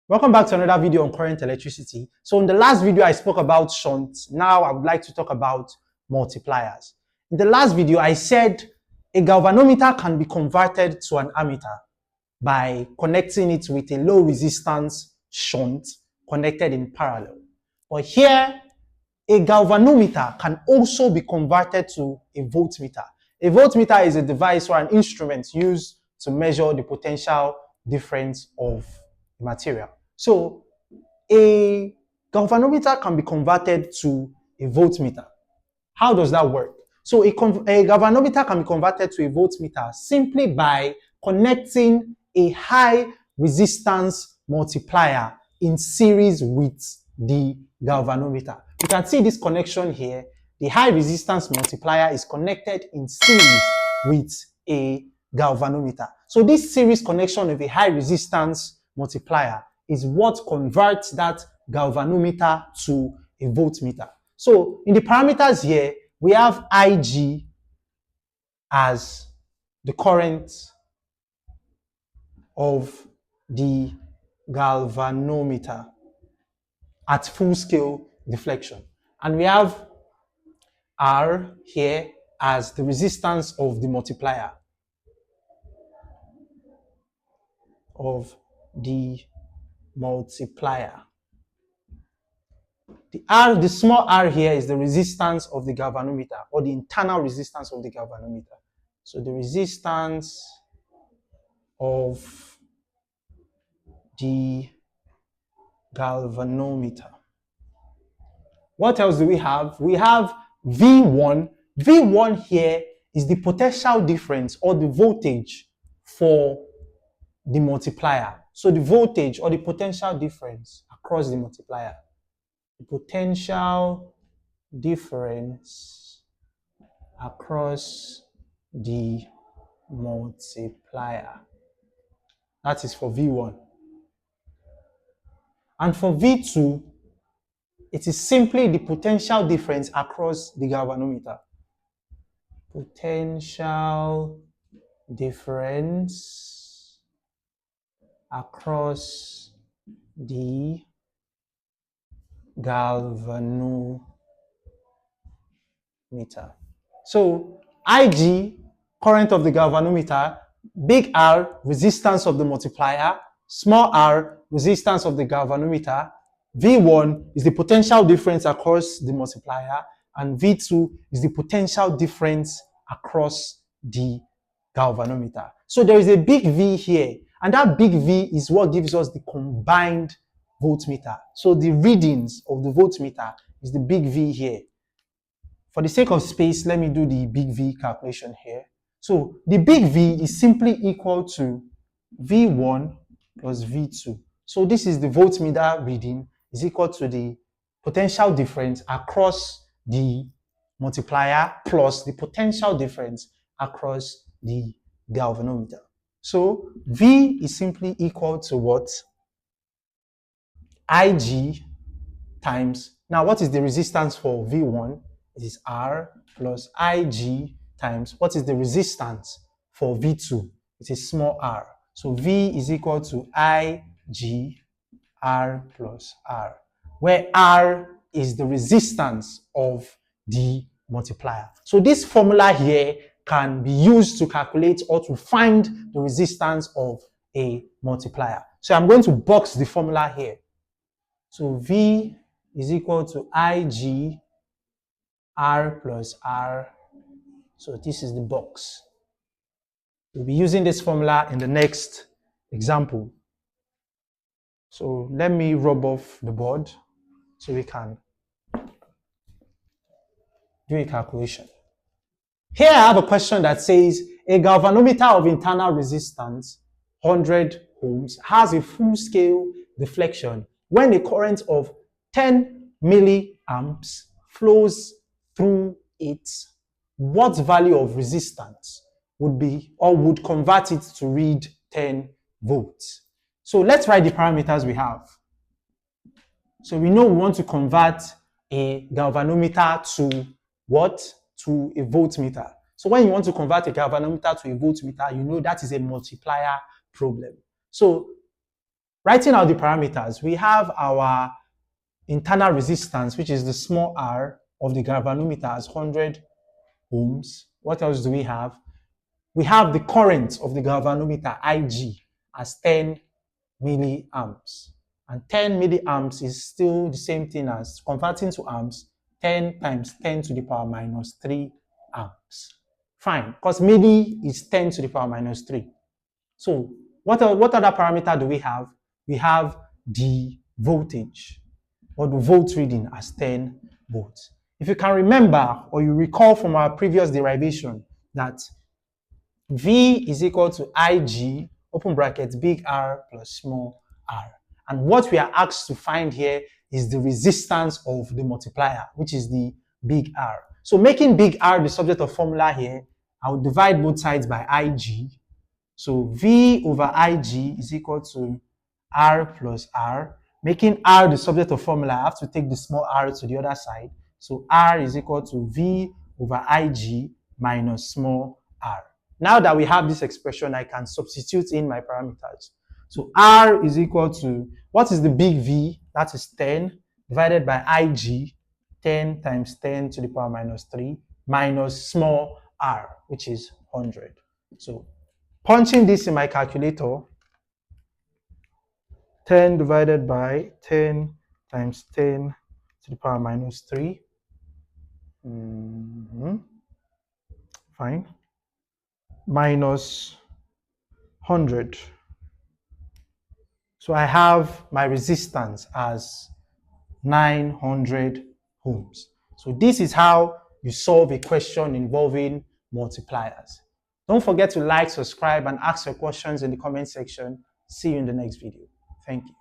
Welcome back to another video on current electricity. So in the last video, I spoke about shunts. Now I would like to talk about multipliers. In the last video, I said a galvanometer can be converted to an ammeter by connecting it with a low resistance shunt connected in parallel. But here, a galvanometer can also be converted to a voltmeter. A voltmeter is a device or an instrument used to measure the potential difference of the material. So a galvanometer can be converted to a voltmeter. How does that work? So a galvanometer can be converted to a voltmeter simply by connecting a high resistance multiplier in series with the galvanometer. You can see this connection here. The high resistance multiplier is connected in series with a galvanometer. So this series connection of a high resistance multiplier is what converts that galvanometer to a voltmeter. So in the parameters here, we have Ig as the current of the galvanometer at full scale deflection. And we have R here as the resistance of the multiplier The small r here is the resistance of the galvanometer, or the internal resistance of the galvanometer. So the resistance of the galvanometer. What else do we have? We have V1. V1 here is the potential difference or the voltage for the multiplier. So the voltage or the potential difference across the multiplier. The potential difference across the multiplier. That is for V1. And for V2, it is simply the potential difference across the galvanometer. Potential difference across the galvanometer. So Ig, current of the galvanometer, big R, resistance of the multiplier, small r, resistance of the galvanometer. V1 is the potential difference across the multiplier, and V2 is the potential difference across the galvanometer. So there is a big V here, and that big V is what gives us the combined voltmeter. So the readings of the voltmeter is the big V here. For the sake of space, let me do the big V calculation here. So the big V is simply equal to V1 plus V2. So this is the voltmeter reading is equal to the potential difference across the multiplier plus the potential difference across the galvanometer. So V is simply equal to what? Ig times, now what is the resistance for V1? It is R plus Ig times, what is the resistance for V2? It is small r. So V is equal to Ig R plus R, where R is the resistance of the multiplier. So this formula here can be used to calculate or to find the resistance of a multiplier. So I'm going to box the formula here. So V is equal to Ig R plus R. So this is the box. We'll be using this formula in the next example. So let me rub off the board so we can do a calculation. Here I have a question that says a galvanometer of internal resistance 100 ohms has a full scale deflection when a current of 10 milliamps flows through it. What value of resistance would be or would convert it to read 10 volts? So let's write the parameters we have. So we know we want to convert a galvanometer to what? To a voltmeter. So when you want to convert a galvanometer to a voltmeter, you know that is a multiplier problem. So Writing out the parameters, we have our internal resistance, which is the small r of the galvanometer, as 100 ohms. What else do we have? We have the current of the galvanometer, Ig, as 10 milliamps. And 10 milliamps is still the same thing as converting to amps, 10 times 10 to the power minus 3 amps. Fine, because milli is 10 to the power minus 3. So what other parameter do we have? We have the voltage, or the volt reading, as 10 volts. If you can remember or you recall from our previous derivation that V is equal to Ig, open bracket, big R plus small r. And what we are asked to find here is the resistance of the multiplier, which is the big R. So making big R the subject of formula here, I will divide both sides by Ig. So V over Ig is equal to R plus R. Making R the subject of formula, I have to take the small r to the other side. So R is equal to V over Ig minus small r. Now that we have this expression, I can substitute in my parameters. So R is equal to, what is the big V? That is 10 divided by Ig, 10 times 10 to the power minus 3, minus small r, which is 100. So punching this in my calculator, 10 divided by 10 times 10 to the power minus 3. Fine. Minus 100. So I have my resistance as 900 ohms. So this is how you solve a question involving multipliers. Don't forget to like, subscribe, and ask your questions in the comment section. See you in the next video. Thank you.